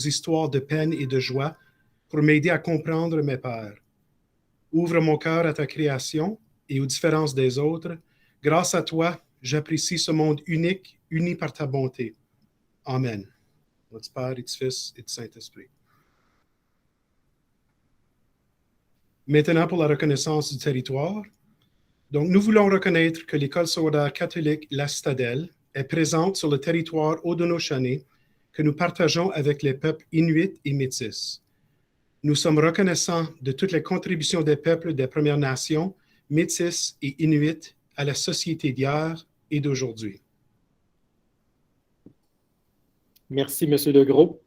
histoires de peine et de joie pour m'aider à comprendre mes pères. Ouvre mon cœur à ta création et aux différences des autres. Grâce à toi, j'apprécie ce monde unique, uni par ta bonté. Amen. Au nom du Père et du Fils et du Saint-Esprit. Maintenant, pour la reconnaissance du territoire. Donc, nous voulons reconnaître que l'École secondaire catholique La Citadelle est présente sur le territoire Haudenosaunee que nous partageons avec les peuples inuits et métis. Nous sommes reconnaissants de toutes les contributions des peuples des Premières Nations, métis et inuits à la société d'hier et d'aujourd'hui. Merci, M. Legros.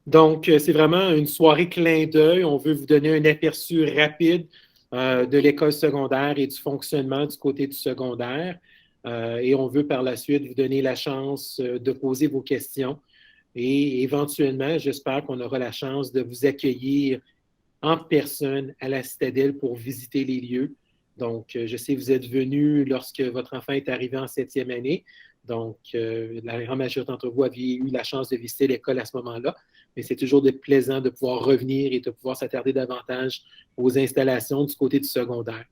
Donc, c'est vraiment une soirée clin d'œil. On veut vous donner un aperçu rapide de l'école secondaire et du fonctionnement du côté du secondaire. Et on veut par la suite vous donner la chance de poser vos questions. Et éventuellement, j'espère qu'on aura la chance de vous accueillir en personne à la Citadelle pour visiter les lieux. Donc, je sais que vous êtes venus lorsque votre enfant est arrivé en 7e année. Donc, la grande majorité d'entre vous aviez eu la chance de visiter l'école à ce moment-là. Mais c'est toujours plaisant de pouvoir revenir et de pouvoir s'attarder davantage aux installations du côté du secondaire.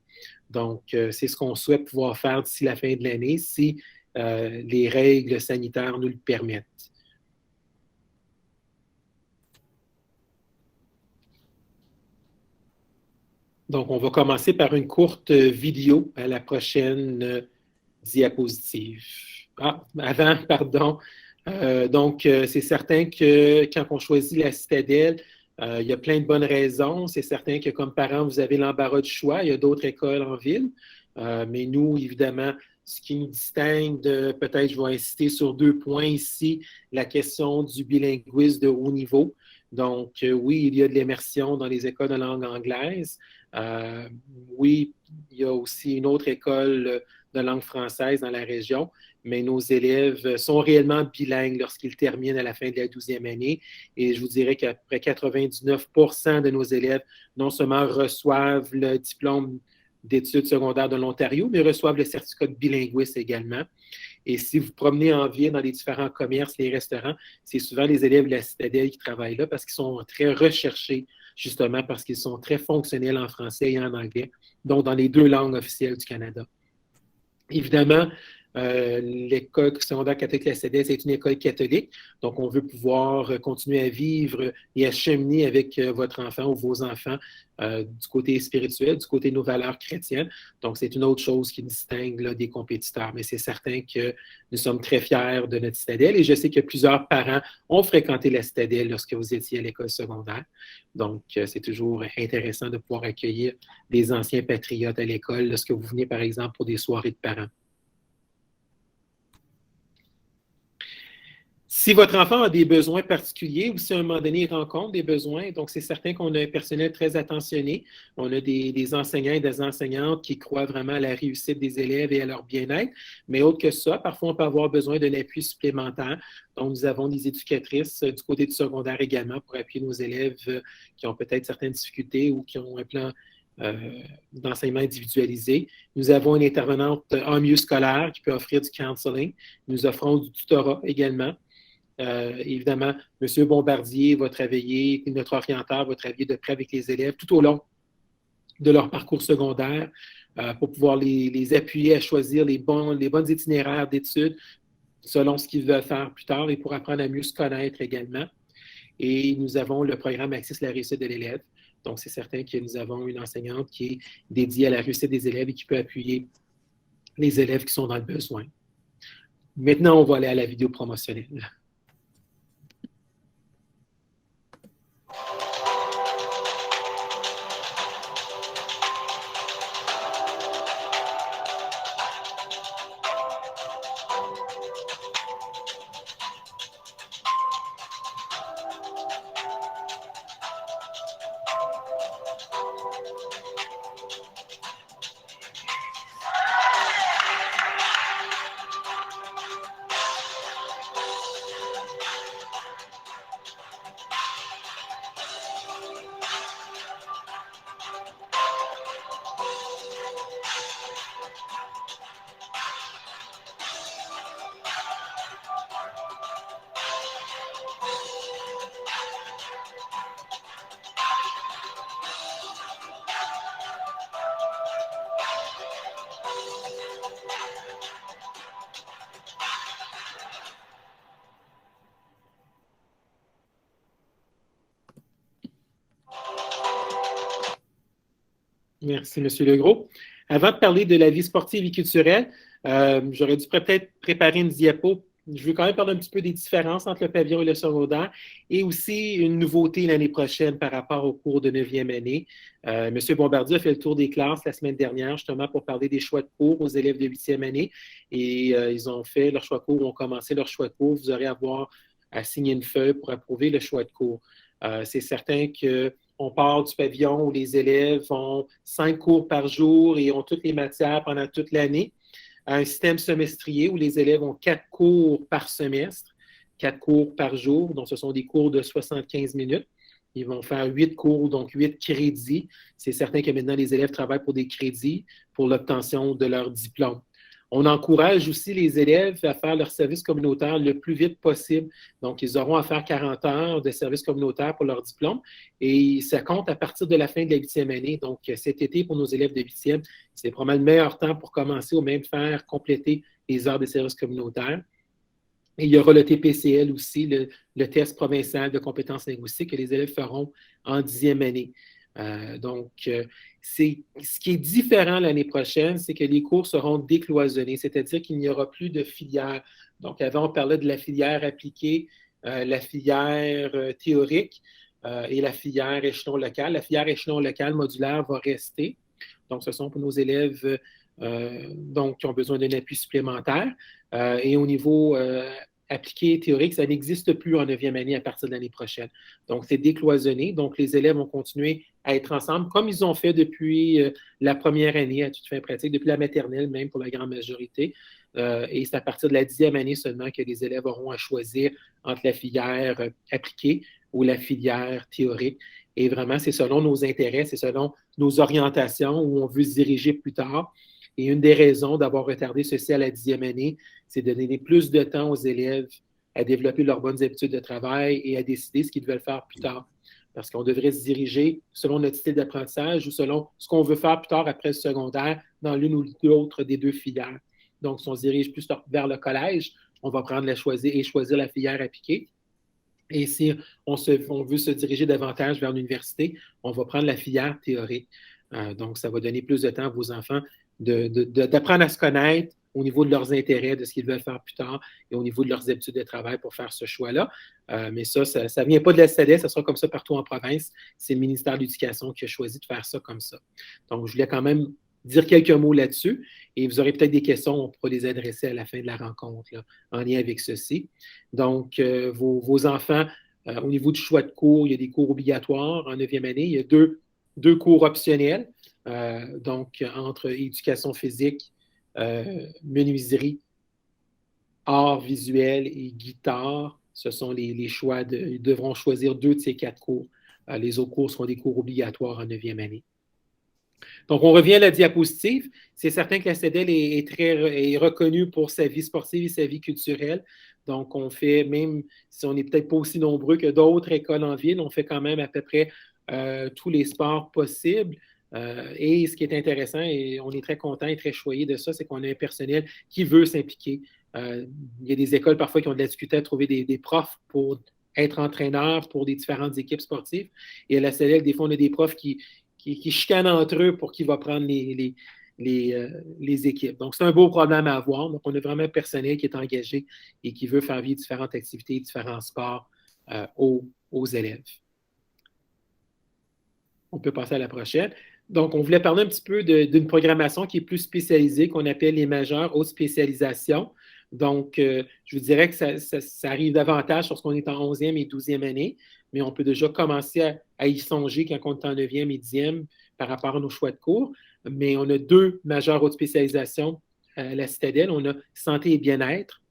Donc, c'est ce qu'on souhaite pouvoir faire d'ici la fin de l'année si les règles sanitaires nous le permettent. Donc, on va commencer par une courte vidéo à la prochaine diapositive. Avant, pardon. Donc, c'est certain que quand on choisit la Citadelle, il y a plein de bonnes raisons. C'est certain que comme parent, vous avez l'embarras du choix. Il y a d'autres écoles en ville. Mais nous, évidemment, ce qui nous distingue peut-être, je vais insister sur 2 points ici, la question du bilinguisme de haut niveau. Donc, oui, il y a de l'immersion dans les écoles de langue anglaise. Oui, il y a aussi une autre école de langue française dans la région, mais nos élèves sont réellement bilingues lorsqu'ils terminent à la fin de la 12e année. Et je vous dirais qu'à peu près 99% de nos élèves non seulement reçoivent le diplôme d'études secondaires de l'Ontario, mais reçoivent le certificat de bilinguisme également. Et si vous promenez en ville dans les différents commerces, les restaurants, c'est souvent les élèves de la Citadelle qui travaillent là parce qu'ils sont très recherchés, justement parce qu'ils sont très fonctionnels en français et en anglais, donc dans les 2 langues officielles du Canada. Évidemment, l'école secondaire catholique La Citadelle, c'est une école catholique, donc on veut pouvoir continuer à vivre et à cheminer avec votre enfant ou vos enfants du côté spirituel, du côté de nos valeurs chrétiennes. Donc, c'est une autre chose qui distingue là, des compétiteurs. Mais c'est certain que nous sommes très fiers de notre Citadelle et je sais que plusieurs parents ont fréquenté la Citadelle lorsque vous étiez à l'école secondaire. Donc, c'est toujours intéressant de pouvoir accueillir des anciens patriotes à l'école lorsque vous venez, par exemple, pour des soirées de parents. Si votre enfant a des besoins particuliers ou si à un moment donné il rencontre des besoins, donc c'est certain qu'on a un personnel très attentionné. On a des enseignants et des enseignantes qui croient vraiment à la réussite des élèves et à leur bien-être. Mais autre que ça, parfois on peut avoir besoin d'un appui supplémentaire. Donc nous avons des éducatrices du côté du secondaire également pour appuyer nos élèves qui ont peut-être certaines difficultés ou qui ont un plan d'enseignement individualisé. Nous avons une intervenante en milieu scolaire qui peut offrir du counseling. Nous offrons du tutorat également. Évidemment, M. Bombardier va travailler, notre orienteur va travailler de près avec les élèves tout au long de leur parcours secondaire pour pouvoir les appuyer à choisir les bons itinéraires d'études selon ce qu'ils veulent faire plus tard et pour apprendre à mieux se connaître également. Et nous avons le programme Axis la réussite de l'élève. Donc, c'est certain que nous avons une enseignante qui est dédiée à la réussite des élèves et qui peut appuyer les élèves qui sont dans le besoin. Maintenant, on va aller à la vidéo promotionnelle. Merci, M. Legros. Avant de parler de la vie sportive et culturelle, j'aurais dû peut-être préparer une diapo. Je veux quand même parler un petit peu des différences entre le pavillon et le secondaire et aussi une nouveauté l'année prochaine par rapport au cours de 9e année. M. Bombardier a fait le tour des classes la semaine dernière justement pour parler des choix de cours aux élèves de 8e année et ils ont fait leur choix de cours, ont commencé leur choix de cours. Vous aurez à signer une feuille pour approuver le choix de cours. C'est certain qu'on part du pavillon où les élèves ont 5 cours par jour et ont toutes les matières pendant toute l'année, à un système semestrier où les élèves ont 4 cours par semestre, 4 cours par jour, donc ce sont des cours de 75 minutes. Ils vont faire 8 cours, donc 8 crédits. C'est certain que maintenant, les élèves travaillent pour des crédits pour l'obtention de leur diplôme. On encourage aussi les élèves à faire leur service communautaire le plus vite possible. Donc, ils auront à faire 40 heures de service communautaire pour leur diplôme et ça compte à partir de la fin de la 8e année. Donc, cet été, pour nos élèves de 8e, c'est probablement le meilleur temps pour commencer ou même faire compléter les heures de service communautaire. Et il y aura le TPCL aussi, le test provincial de compétences linguistiques que les élèves feront en 10e année. Ce qui est différent l'année prochaine, c'est que les cours seront décloisonnés, c'est-à-dire qu'il n'y aura plus de filière. Donc, avant, on parlait de la filière appliquée, la filière théorique et la filière échelon local. La filière échelon local modulaire va rester. Donc, ce sont pour nos élèves qui ont besoin d'un appui supplémentaire. Et au niveau appliqué et théorique, ça n'existe plus en 9e année à partir de l'année prochaine. Donc, c'est décloisonné. Donc, les élèves vont continuer à être ensemble comme ils ont fait depuis la première année à toute fin pratique, depuis la maternelle même pour la grande majorité. Et c'est à partir de la 10e année seulement que les élèves auront à choisir entre la filière appliquée ou la filière théorique. Et vraiment, c'est selon nos intérêts, c'est selon nos orientations où on veut se diriger plus tard. Et une des raisons d'avoir retardé ceci à la 10e année, c'est de donner plus de temps aux élèves à développer leurs bonnes habitudes de travail et à décider ce qu'ils veulent faire plus tard. Parce qu'on devrait se diriger selon notre style d'apprentissage ou selon ce qu'on veut faire plus tard après le secondaire dans l'une ou l'autre des deux filières. Donc, si on se dirige plus vers le collège, on va prendre choisir la filière appliquée. Et si on veut se diriger davantage vers l'université, on va prendre la filière théorique. Donc, ça va donner plus de temps à vos enfants d'apprendre à se connaître au niveau de leurs intérêts, de ce qu'ils veulent faire plus tard et au niveau de leurs habitudes de travail pour faire ce choix-là. Mais ça ne vient pas de la SADES, ça sera comme ça partout en province. C'est le ministère de l'Éducation qui a choisi de faire ça comme ça. Donc, je voulais quand même dire quelques mots là-dessus et vous aurez peut-être des questions, on pourra les adresser à la fin de la rencontre là, en lien avec ceci. Donc, vos enfants, au niveau du choix de cours, il y a des cours obligatoires en 9e année. Il y a deux cours optionnels. Donc, entre éducation physique, menuiserie, art visuel et guitare, ce sont les choix. Ils devront choisir 2 de ces 4 cours. Les autres cours seront des cours obligatoires en 9e année. Donc, on revient à la diapositive. C'est certain que la CEDEL est reconnue pour sa vie sportive et sa vie culturelle. Donc, on fait, même si on n'est peut-être pas aussi nombreux que d'autres écoles en ville, on fait quand même à peu près tous les sports possibles. Et ce qui est intéressant, et on est très content et très choyé de ça, c'est qu'on a un personnel qui veut s'impliquer. Il y a des écoles parfois qui ont de la difficulté à trouver des profs pour être entraîneurs pour des différentes équipes sportives. Et à la CEDEL, des fois, on a des profs qui chicanent entre eux pour qui va prendre les équipes. Donc, c'est un beau problème à avoir. Donc, on a vraiment un personnel qui est engagé et qui veut faire vivre différentes activités, différents sports aux élèves. On peut passer à la prochaine. Donc, on voulait parler un petit peu d'une programmation qui est plus spécialisée, qu'on appelle les majeures hautes spécialisations. Donc, je vous dirais que ça arrive davantage lorsqu'on est en 11e et 12e année, mais on peut déjà commencer à y songer quand on est en 9e et 10e par rapport à nos choix de cours. Mais on a 2 majeures hautes spécialisations à la Citadelle. On a santé et bien-être.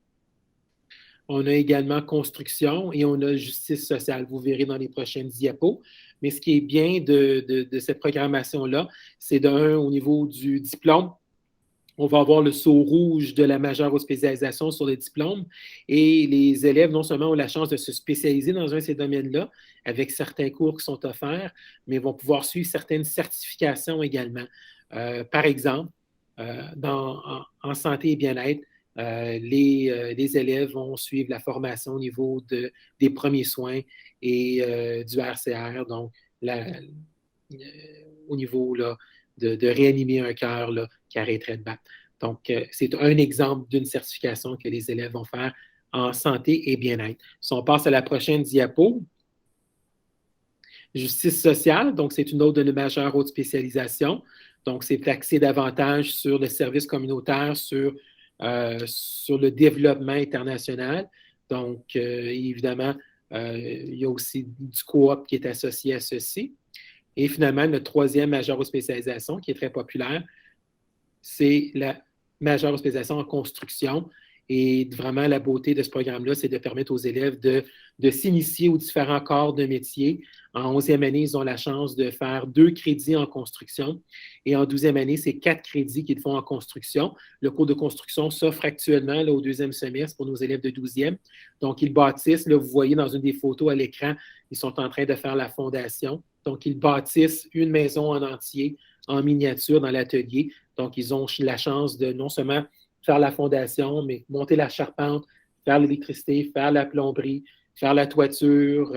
On a également construction et on a justice sociale. Vous verrez dans les prochaines diapos. Mais ce qui est bien de cette programmation-là, c'est au niveau du diplôme, on va avoir le sceau rouge de la majeure haute spécialisation sur le diplôme et les élèves, non seulement ont la chance de se spécialiser dans un de ces domaines-là avec certains cours qui sont offerts, mais vont pouvoir suivre certaines certifications également. Par exemple, en santé et bien-être, les élèves vont suivre la formation au niveau des premiers soins et du RCR, donc au niveau là, de réanimer un cœur là, qui arrêterait de battre. Donc, c'est un exemple d'une certification que les élèves vont faire en santé et bien-être. Si on passe à la prochaine diapo, justice sociale, donc c'est une autre de nos majeures hautes spécialisations. Donc, c'est axé davantage sur le service communautaire, sur le développement international. Donc, évidemment, il y a aussi du coop qui est associé à ceci. Et finalement, notre troisième majeure haute spécialisation, qui est très populaire, c'est la majeure haute spécialisation en construction. Et vraiment, la beauté de ce programme-là, c'est de permettre aux élèves de s'initier aux différents corps de métier. En 11e année, ils ont la chance de faire 2 crédits en construction. Et en 12e année, c'est 4 crédits qu'ils font en construction. Le cours de construction s'offre actuellement là, au 2e semestre pour nos élèves de 12e. Donc, ils bâtissent, là, vous voyez dans une des photos à l'écran, ils sont en train de faire la fondation. Donc, ils bâtissent une maison en entier, en miniature, dans l'atelier. Donc, ils ont la chance de non seulement faire la fondation, mais monter la charpente, faire l'électricité, faire la plomberie, faire la toiture.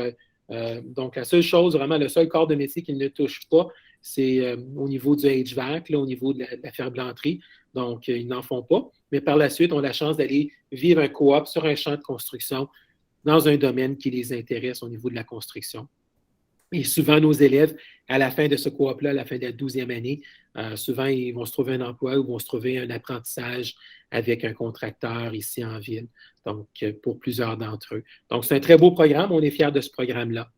Donc, la seule chose, vraiment, le seul corps de métier qu'ils ne touchent pas, c'est au niveau du HVAC, là, au niveau de la ferblanterie. Donc, ils n'en font pas. Mais par la suite, ont la chance d'aller vivre un coop sur un champ de construction dans un domaine qui les intéresse au niveau de la construction. Et souvent, nos élèves, à la fin de ce coop-là, à la fin de la 12e année, souvent, ils vont se trouver un emploi ou vont se trouver un apprentissage avec un contracteur ici en ville, donc pour plusieurs d'entre eux. Donc, c'est un très beau programme. On est fiers de ce programme-là.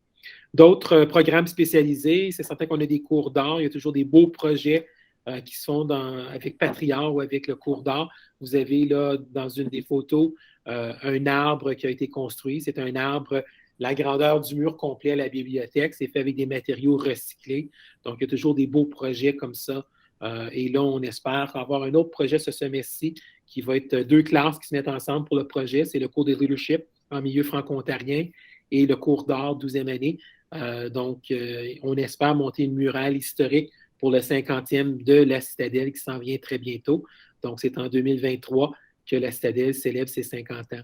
D'autres programmes spécialisés, c'est certain qu'on a des cours d'art. Il y a toujours des beaux projets qui se font avec Patriard ou avec le cours d'art. Vous avez là, dans une des photos, un arbre qui a été construit. C'est un arbre, la grandeur du mur complet à la bibliothèque. C'est fait avec des matériaux recyclés. Donc, il y a toujours des beaux projets comme ça. Et là, on espère avoir un autre projet ce semestre-ci qui va être 2 classes qui se mettent ensemble pour le projet. C'est le cours de leadership en milieu franco-ontarien et le cours d'art 12e année. Donc, on espère monter une murale historique pour le 50e de la Citadelle qui s'en vient très bientôt. Donc, c'est en 2023 que la Citadelle célèbre ses 50 ans.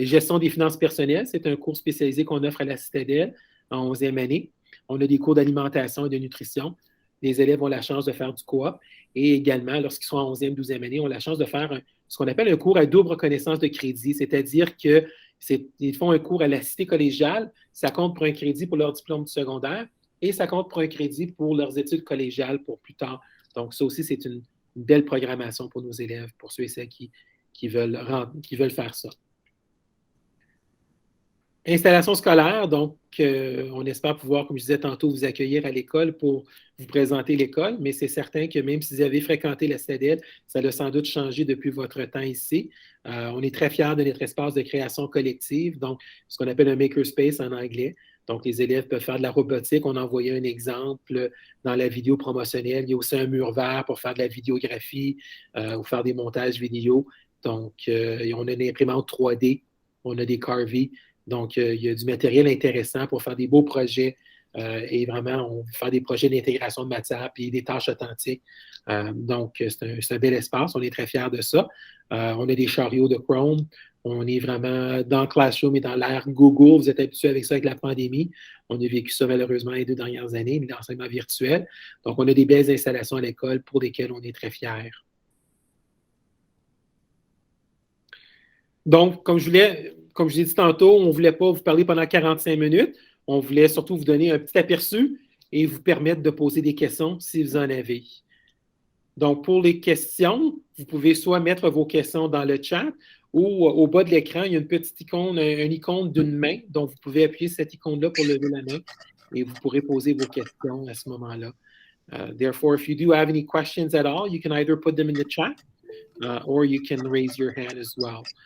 Gestion des finances personnelles, c'est un cours spécialisé qu'on offre à la Citadelle en 11e année. On a des cours d'alimentation et de nutrition. Les élèves ont la chance de faire du coop et également, lorsqu'ils sont en 11e, 12e année, ont la chance de faire ce qu'on appelle un cours à double reconnaissance de crédit, c'est-à-dire qu'ils font un cours à la cité collégiale, ça compte pour un crédit pour leur diplôme du secondaire et ça compte pour un crédit pour leurs études collégiales pour plus tard. Donc, ça aussi, c'est une belle programmation pour nos élèves, pour ceux et celles qui veulent faire ça. Installation scolaire, donc on espère pouvoir, comme je disais tantôt, vous accueillir à l'école pour vous présenter l'école, mais c'est certain que même si vous avez fréquenté la Citadelle, ça a sans doute changé depuis votre temps ici. On est très fiers de notre espace de création collective, donc ce qu'on appelle un makerspace en anglais. Donc, les élèves peuvent faire de la robotique. On a envoyé un exemple dans la vidéo promotionnelle. Il y a aussi un mur vert pour faire de la vidéographie ou faire des montages vidéo. Donc, on a une imprimante 3D, on a des Carvey. Donc, il y a du matériel intéressant pour faire des beaux projets et vraiment, on veut faire des projets d'intégration de matière puis des tâches authentiques. Donc, c'est un bel espace. On est très fiers de ça. On a des chariots de Chrome. On est vraiment dans Classroom et dans l'ère Google. Vous êtes habitués avec ça avec la pandémie. On a vécu ça malheureusement les 2 dernières années, l'enseignement virtuel. Donc, on a des belles installations à l'école pour lesquelles on est très fiers. Donc, comme je l'ai dit tantôt, on ne voulait pas vous parler pendant 45 minutes. On voulait surtout vous donner un petit aperçu et vous permettre de poser des questions si vous en avez. Donc, pour les questions, vous pouvez soit mettre vos questions dans le chat ou au bas de l'écran, il y a une petite icône, une icône d'une main. Donc, vous pouvez appuyer cette icône-là pour lever la main et vous pourrez poser vos questions à ce moment-là. Therefore, if you do have any questions at all, you can either put them in the chat or you can raise your hand as well.